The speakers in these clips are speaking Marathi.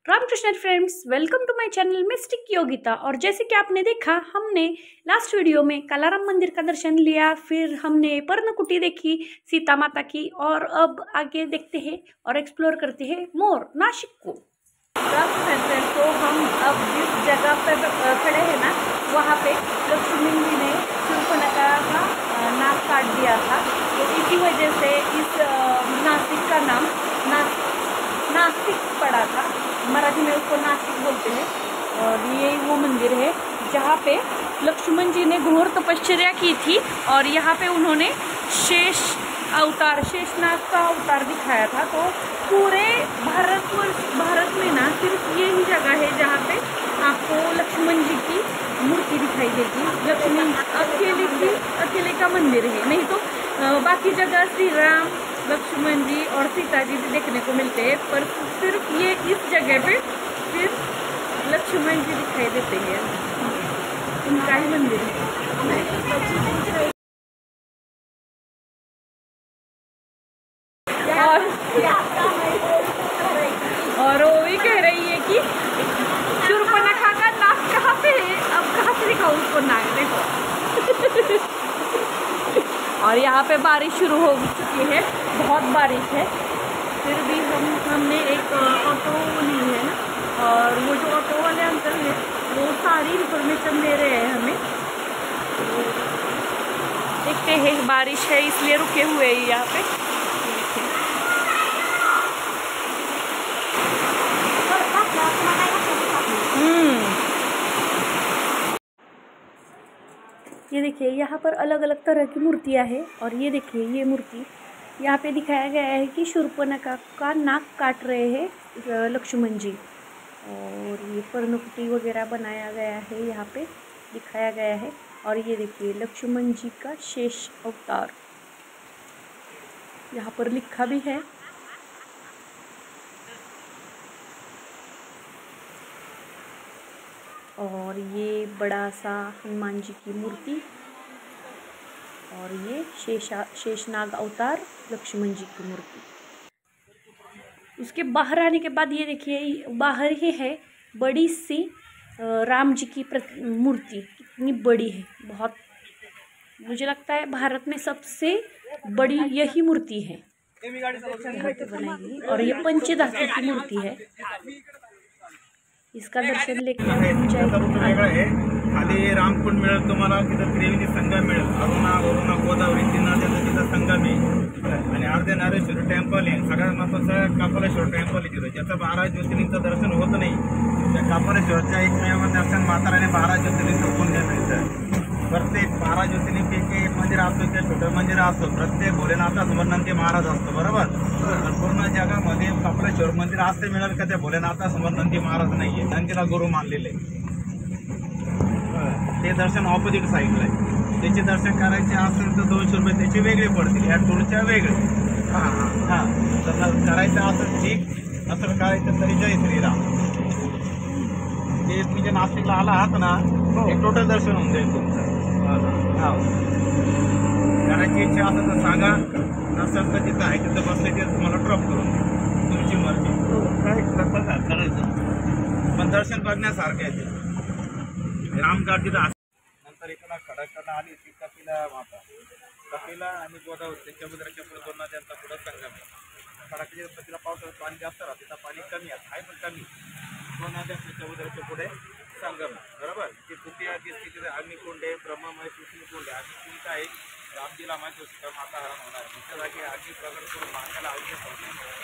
Ramakrishna friends, welcome to my channel mystic Yogita. और जैसे कि आपने देखा, हमने लास्ट वीडियो में कालाराम मंदिर का दर्शन लिया, फिर हमने पर्णकुटी देखी सीता माता की, और अब आगे देखते हैं और एक्सप्लोर करते हैं मोर नासिक को। रामकृष्ण फ्रेंड्स, तो हम अब जिस जगह पर खड़े हैं ना, वहाँ पे लक्ष्मी जी ने शूर्पणखा का नाक काट दिया था, तो इसी वजह से इस नासिक का नाम नासिक पड़ा था। मराठी में उसको नासिक बोलते हैं। और ये वो मंदिर है जहाँ पे लक्ष्मण जी ने घोर तपश्चर्या की थी, और यहाँ पे उन्होंने शेषनाग का अवतार दिखाया था। तो पूरे भारत में ना सिर्फ यही जगह है जहाँ पे आपको लक्ष्मण जी की मूर्ति दिखाई देगी। लक्ष्मी अकेले का मंदिर है, नहीं तो बाकी जगह श्री राम, लक्ष्मण जी और सीता जी भी देखने को मिलते हैं, पर सिर्फ ये इस जगह पे सिर्फ लक्ष्मण जी दिखाई देते हैं। उनका ही मंदिर है। और वो भी कह रही है कि शूर्पणखा का नाक कहाँ पे है, अब कहाँ से दिखाऊं उसको नाक, देखो। और यहाँ पे बारिश शुरू हो चुकी है, बहुत बारिश है, फिर भी हमने एक ऑटो ली है ना, और वो जो ऑटो वाले अंकल हैं वो सारी इन्फॉर्मेशन दे रहे हैं हमें। तो देखते हैं, बारिश है इसलिए रुके हुए हैं यहाँ पे। ये देखिए, यहाँ पर अलग अलग तरह की मूर्तियाँ हैं। और ये देखिए, ये मूर्ति यहाँ पे दिखाया गया है कि शूर्पणखा का नाक काट रहे हैं लक्ष्मण जी, और ये पर्णकुटी वगैरह बनाया गया है, यहाँ पे दिखाया गया है। और ये देखिए, लक्ष्मण जी का शेष अवतार यहाँ पर लिखा भी है। और ये बड़ा सा हनुमान जी की मूर्ति, और ये शेषनाग अवतार लक्ष्मण जी की मूर्ति। उसके बाहर आने के बाद ये देखिए, बाहर ही है बड़ी सी राम जी की मूर्ति। कितनी बड़ी है, बहुत, मुझे लगता है भारत में सबसे बड़ी यही मूर्ति है यहाँ पे बनाई। और ये पंचधातु की मूर्ति है। इसका दर्शन लेके खाली रामकुंड मिळेल तुम्हाला, तिथं त्रिवेणी संगम मिळेल, वरुणा गोदावरी तीन नद्यांचा तिथं संगम आहे, आणि अर्धनारेश्वर टेम्पल आहे, सगळ्यात महत्वाचं कपालेश्वर टेम्पल आहे तिथं, ज्याचं 12 ज्योतिर्लिंगचं दर्शन होत नाही, त्या कपालेश्वरच्या एकमेव दर्शन माताराने 12 ज्योतिर्लिंग पुण्य मिळतं। प्रत्येक 12 ज्योतिर्लिंगपैकी एक मंदिर असतो, त्या छोटं मंदिर असतो, प्रत्येक भोलेनाथासमोर नंदी महाराज असतो, बरोबर। पूर्ण जगामध्ये कपालेश्वर मंदिर असते मिळेल का त्या भोलेनाथासमोर नंदी महाराज नाहीये, नंदीला गुरु मानलेले। ते दर्शन ऑपोजिट साईडला आहे, त्याचे दर्शन करायचे असेल तर 200 रुपये त्याचे वेगळे पडतील, या टूरच्या वेगळे। हां तर करायचं असेल ठीक, नसेल करायचं तरी जय श्रीराम। ते म्हणजे नाशिकला आला आहात ना, एक टोटल दर्शन होऊन जाईल तुमचं। हां, करायची इच्छा असेल तर सांगा, नसेल तर तिथं आहे तिथं बसले ते तुम्हाला ड्रॉप करून देईल, तुमची मर्जी। काय करायचं, पण दर्शन बघण्यासारखं आहे ते। रामघाट तिथं नंतर इकडं खडकला आली ती कपिला आणि गोदावरी त्याच्या समुद्राच्या पुढे 2 नद्यांचा पुढं संगम आहे। खडकच्या तिला पावसाळ्यात पाणी जास्त राहतं, तिथं पाणी कमी आहे पण कमी, 2 नद्यांच्या समुद्राच्या पुढे संगम आहे, बरोबर। ती कुटिया दिसते तिथे अग्निकुंड आहे, ब्रह्ममय विष्णुकुंड आहे। अग्निकुंड आहे रामजीला माहिती होतं माता हरण होणार, त्या जागी अग्नी प्रकट करून माताला अग्नी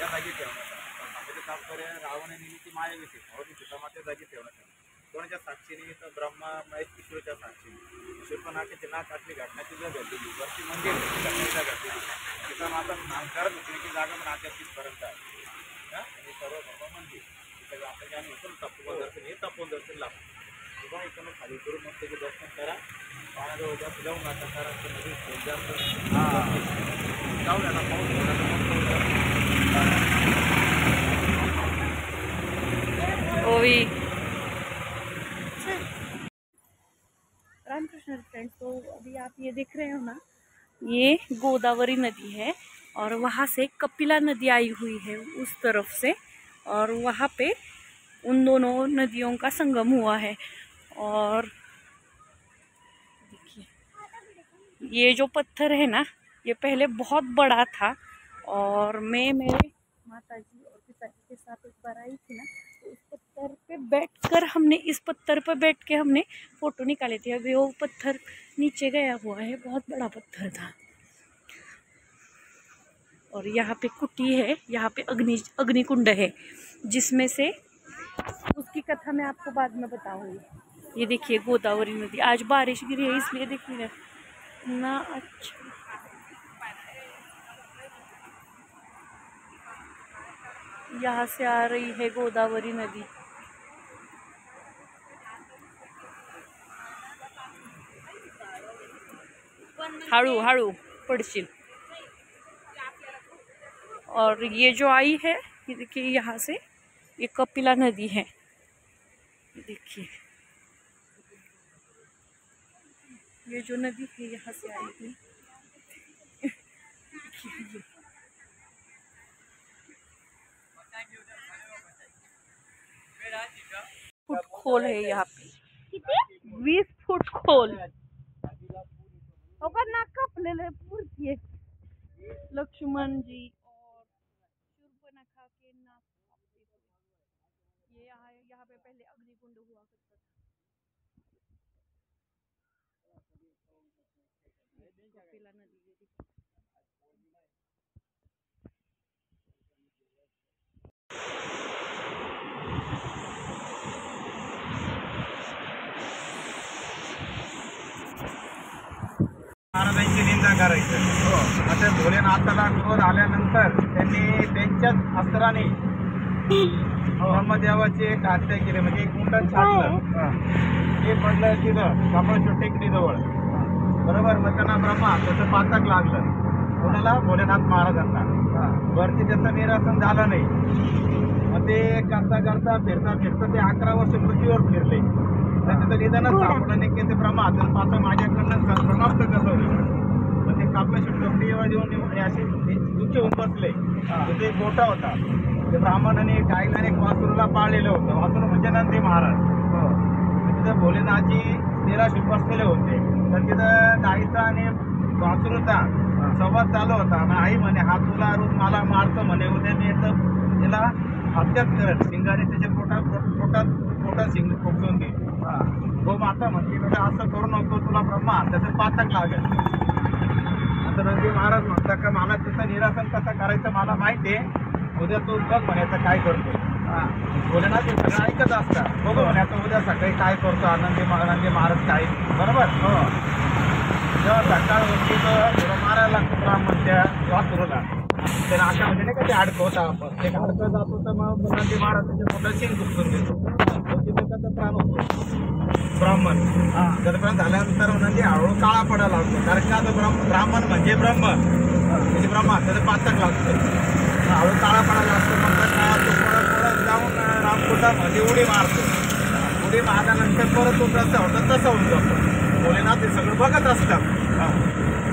या जागी ठेवण्यात आलं। म्हणजे तात्पर्य रावणाने ती माया घेतली, म्हणून सीता माता जागी ठेवण्यात आली, कोणाच्या साक्षीने तर ब्रह्मा महेश विष्णूच्या साक्षीने। शूर्पणखेचे नाक काटली घटनाची जर घडलेली वरती मंदिर घटनेचा घडलेली, सीता माता नामकारक विष्णूची जागा पण आता तिथपर्यंत आहे, आणि सर्व भगवान मंदिर तिथं आपल्याला आम्ही उतरून तपोवन दर्शन, हे तपोवन दर्शन लागतं किंवा इकडून खाली करून मग त्याचे दर्शन करा, पाण्याजवळ जास्त जाऊन आता करा, जास्त जाऊ द्या ना, पाऊस ओवी। रामकृष्ण फ्रेंड्स, तो अभी आप ये देख रहे हो ना, ये गोदावरी नदी है, और वहाँ से कपिला नदी आई हुई है उस तरफ से, और वहाँ पे उन दोनों नदियों का संगम हुआ है। और देखिए ये जो पत्थर है ना, ये पहले बहुत बड़ा था, और मैं मेरे माताजी और पिताजी के साथ एक बार आई थी ना, तो इस पत्थर पे बैठ के हमने फोटो निकाले थे। अभी वो पत्थर नीचे गया हुआ है, बहुत बड़ा पत्थर था। और यहाँ पे कुटी है, यहाँ पे अग्निकुंड है, जिसमें से उसकी कथा मैं आपको बाद में बताऊंगी। ये देखिए गोदावरी नदी, आज बारिश गिरी है इसलिए देखिए ना। अच्छा यहाँ से आ रही है गोदावरी नदी। हाड़ू हाड़ू पड़शील। और ये जो आई है, ये देखिए यहाँ से ये कपिला नदी है। देखिए ये जो नदी है यहाँ से आई थी। फुट खोल है यहाँ पे, 20 फुट खोल होगा ना। कपलेले पूर्ति लक्ष्मण जी और शूर्पणखा के नाक कापते थे। ये यहाँ पे पहले अग्निकुंड हुआ करता था। कपिला नदी महाराजांची निंदा करायचं। आता भोलेनाथाला क्रोध आल्यानंतर त्यांनी त्यांच्याच अस्त्राने ब्रह्मदेवाची एक हत्या केली, म्हणजे एक मुंडन छाटलं, ते पडलं तिथं कमळच्या टेकडीजवळ, बरोबर। मग त्यांना ब्रह्मा त्याचं पातक लागलं, कोणाला? भोलेनाथ महाराजांना। वरती त्याचं निरासन झालं नाही, मग ते करता करता फिरता फिरता ते 11 वर्ष पृथ्वीवर फिरले, त्याचं निधनच सापडलं नाही की ते ब्रह्मा पातक माझ्याकडनं समाप्त कसं होईल। मग ते कापल्याच्या टोपडीवर येऊन असे दुःखी होऊन बसले, तिथे एक गोठा होता, ते ब्राह्मणाने गायला एक वासरूला पाळलेलं होतं, वासरू म्हणजे नंदी महाराज। तिथं भोलेनाथजी निराश बसलेले होते, तर तिथं गायीचा आणि वासरूचा संवाद चालू होता। मग आई म्हणे हा तुला रोज मला मारतो म्हणे, उद्या मी एकदम त्याला हत्याच करेल, शिंगाने त्याच्या पोटात शिंग खोकून दे। गो माता म्हणते बेटा असं करू नको, तुला ब्रह्मा त्याचं पातक लागेल। आता नंदी महाराज म्हणतात का मला त्याचं निरासन कसं करायचं मला माहिती आहे, उद्या तू बघ म्हणायचं काय करतो। भोलेनाथ ते सगळं ऐकत असतात, बघ म्हणायचं उद्या सकाळी काय करतो नंदी महाराज काय, बरोबर। जेव्हा सकाळ होती तर मारायला लागतो ब्राह्मण त्या वासरूला, ते नाका म्हणजे नाही का ते अडकवता आपण, ते अडकत जातो तर मग नंदी महाराज त्याच्या मोठा शिंग दुखून देतो, त्याचा प्राण होतो ब्राह्मण। त्याच्यापर्यंत झाल्यानंतर नंदी हळूहळू काळा पडायला लागतो, कारण का तर ब्राह्मण म्हणजे ब्रह्म, म्हणजे ब्रह्मा त्याचं पातक लागतं, हळू काळा पडायला लागतो। मग तो पडत जाऊन रामकुंडामध्ये उडी मारतो, उडी मारल्यानंतर परत तो जसं होतं तसं होऊन जातो। भोलेनाथ ते सगळं बघत असतात,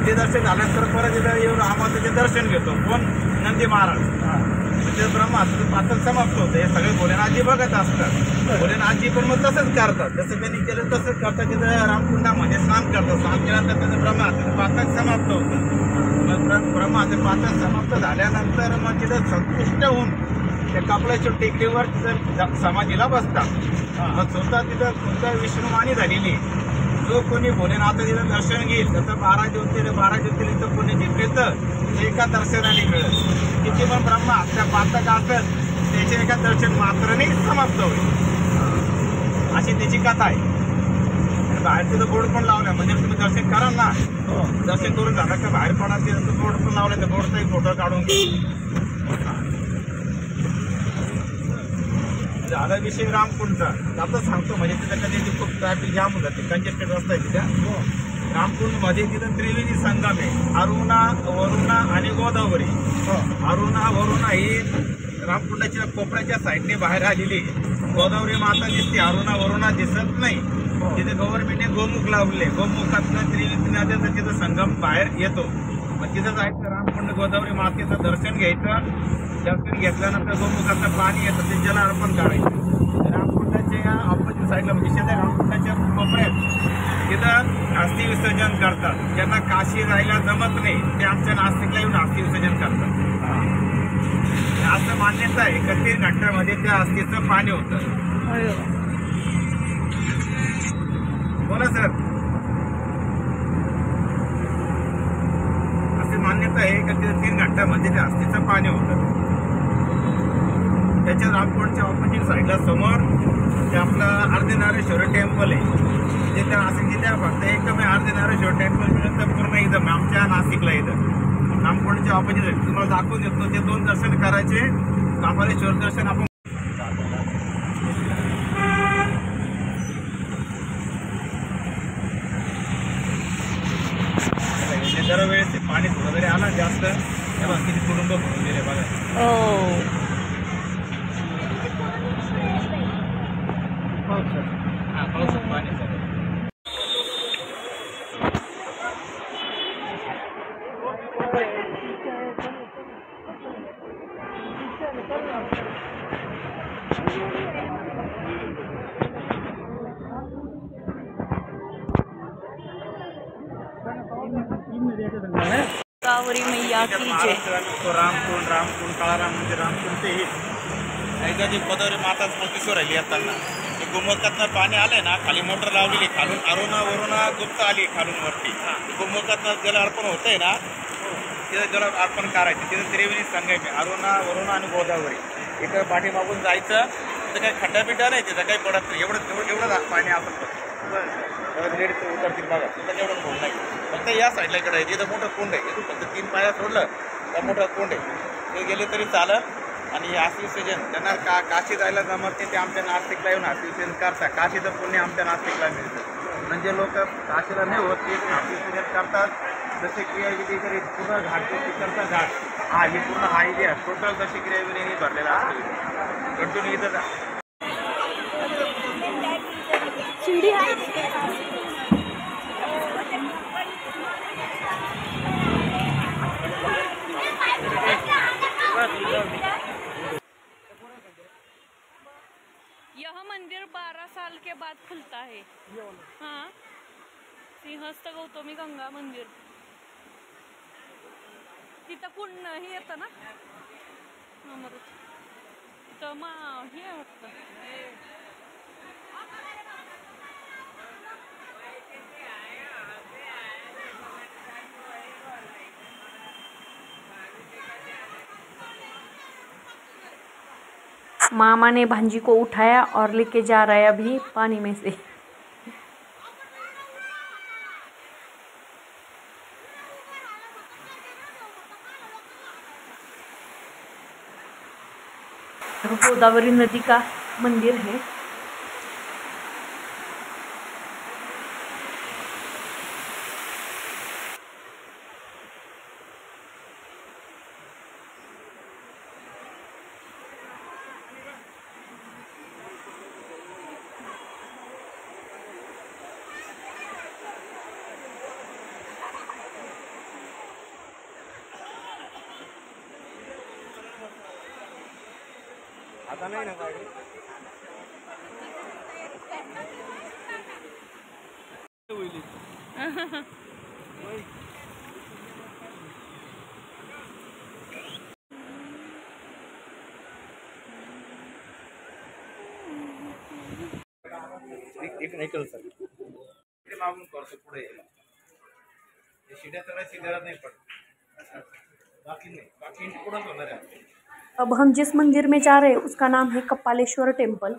ते दर्शन झाल्यानंतर परत तिथं येऊन रामाचं दर्शन घेतो, कोण? नंदी महाराज। म्हणजे ब्रह्माचं पातक समाप्त होतं, हे सगळे भोलेनाथजी बघत असतात। भोलेनाथजी पण मग तसंच करतात, जसं त्यांनी केलं तसंच करतात, तिथं रामकुंडामध्ये स्नान करतात, स्नान केल्यानंतर त्याचं ब्रह्माचं पातक समाप्त होतं। मग ब्रह्माचं पातक समाप्त झाल्यानंतर मग तिथं संतुष्ट होऊन त्या कपड्याच्या टेकडीवर तिथं समाधीला बसतात। मग स्वतः तिथं कोणतं विष्णुमानी झालेली, जो कोणी भोलेनाथ तिथं दर्शन घेईल त्याचं 12 ज्योतिर्लिंग कोणी जिंकलं ते एका दर्शनाने मिळेल, किती पण ब्रह्मा त्या पातक असेल त्याचे एका दर्शन मात्राने समाप्त होईल, अशी त्याची कथा आहे। बाहेर तिथं बोर्ड पण लावला, म्हणजे तुम्ही दर्शन कराल ना, दर्शन करून झालं का बाहेर पडा तिथं बोर्ड पण लावला, त्या बोर्डचा एक फोटो काढून घे। झाला विषय रामकुंडचा, आता सांगतो, म्हणजे तिथं कधी खूप ट्रॅफिक जाम होतं, ते कंजेस्टेड रस्ता आहे तिथं। रामकुंडमध्ये तिथं त्रिवेणी संगम आहे, अरुणा, वरुणा आणि गोदावरी। अरुणा वरुणा ही रामकुंडाच्या कोपऱ्याच्या साईडने बाहेर आलेली, गोदावरी माता दिसते, अरुणा वरुणा दिसत नाही। तिथे गव्हर्नमेंटने गोमुख लावले, गोमुखातनं त्रिवेणी नद्याचा तिथं संगम बाहेर येतो, मग तिथं जायचं रामकुंड गोदावरी मातेचं दर्शन घ्यायचं, दर्शन घेतल्यानंतर गोमुखाचं पाणी येतं ते जल अर्पण करायचं, रामकुंडाच्या ऑपोजिट साईडला म्हणजे शेजारी रामकुंडाच्या कोपऱ्यात तिथं अस्थि विसर्जन करतात. ज्यांना काशी जायला जमत नाही ते आमच्या नाशिकला येऊन अस्थि विसर्जन करतात. असं मान्यता आहे 31 घंट्यामध्ये त्या अस्थीचं पाणी होतं. बोला सर. असे मान्यता आहे की 3 घंट्यामध्ये त्या अस्थीचं पाणी होतं. त्याच्या रामकुंडच्या ऑपोजिट साईडला समोर ते आपलं अर्धनारेश्वर टेम्पल आहे. जे त्या नाशिक जिल्ह्यात फक्त एकदम अर्धनारेश्वर टेम्पल मिळून तर पूर्ण इथं आमच्या नाशिकला इथं रामकुंडच्या ऑपोजिट तुम्हाला दाखवून देतो. ते 2 दर्शन करायचे. कपालेश्वर दर्शन आपण दरवेळेस पाणी थोडं जरी आला जास्त तेव्हा किती कुटुंब भरून गेले बघा. पावसात पाणी गोदावरी मैया की जय. रामकुंड रामकुंड काळाराम म्हणजे रामकुंड ते एकदा जी गोदावरी माता स्मृतीश्वर राहिली असताना ते गोमुखातनं पाणी आलंय ना, खाली मोटर लावलेली, खालून वरुणा गुप्त आली खालून वरती. गोमुखातनं जल अर्पण होतंय ना, तिथं जल अर्पण करायचं. तिथं त्रिवेणी संगम आहे, वरुणा आणि गोदावरी. इकडं पाठीमागून जायचं. तिथं काही खड्डा बिड्डा नाही, तिथं काही पडत नाही. एवढं पाणी आपण लेडीच उतरतील बघा. तिथं एवढं खोल नाही. फक्त या साईडला इकडे आहे जिथं मोठं कुंड आहे. इथून फक्त 3 पाया सोडलं तर मोठं कुंड आहे. ते गेले तरी चालत. आणि अस्थि विसर्जन त्यांना काशी जायला जमत नाही ते आमच्या नाशिकला येऊन अस्थि विसर्जन करतात. काशीचं पुण्य आमच्या नाशिकला मिळतं. म्हणजे लोक काशीला नाही होत ते अस्थि विसर्जन करतात. जसे क्रियाविधी तरी पूर्ण घाटची करतात. घाट ही पूर्ण हा इथे टोटल जशी क्रियाविधी भरलेला असतो. कंटिन्यू इथं शिंडी आहे. यह मंदिर 12 साल के बाद खुलता है. हाँ, सिंहस्थ गौतमी गंगा मंदिर. तिथं कुंड हे येतं ना अमृत. तिथं हे वाटतं. मामा ने भांजी को उठाया और लेके जा रहा है अभी पानी में से. गोदावरी नदी का मंदिर है. आता नाही ना गाडी. नाही केलं सर ते मागून करतो पुढे शिड्या करायची गरज नाही पडत. बाकी नहीं, बाकी पुढे होणार आहे. अब हम जिस मंदिर में जा रहे हैं उसका नाम है कपालेश्वर टेम्पल.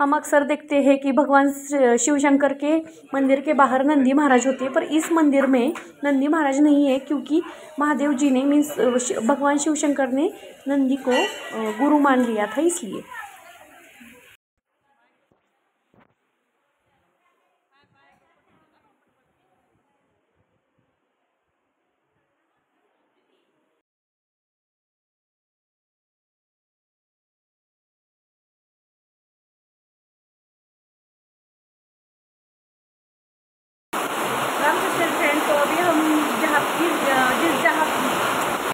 हम अक्सर देखते हैं कि भगवान शिवशंकर के मंदिर के बाहर नंदी महाराज होते हैं, पर इस मंदिर में नंदी महाराज नहीं है क्योंकि महादेव जी ने मीन्स भगवान शिवशंकर ने नंदी को गुरु मान लिया था इसलिए.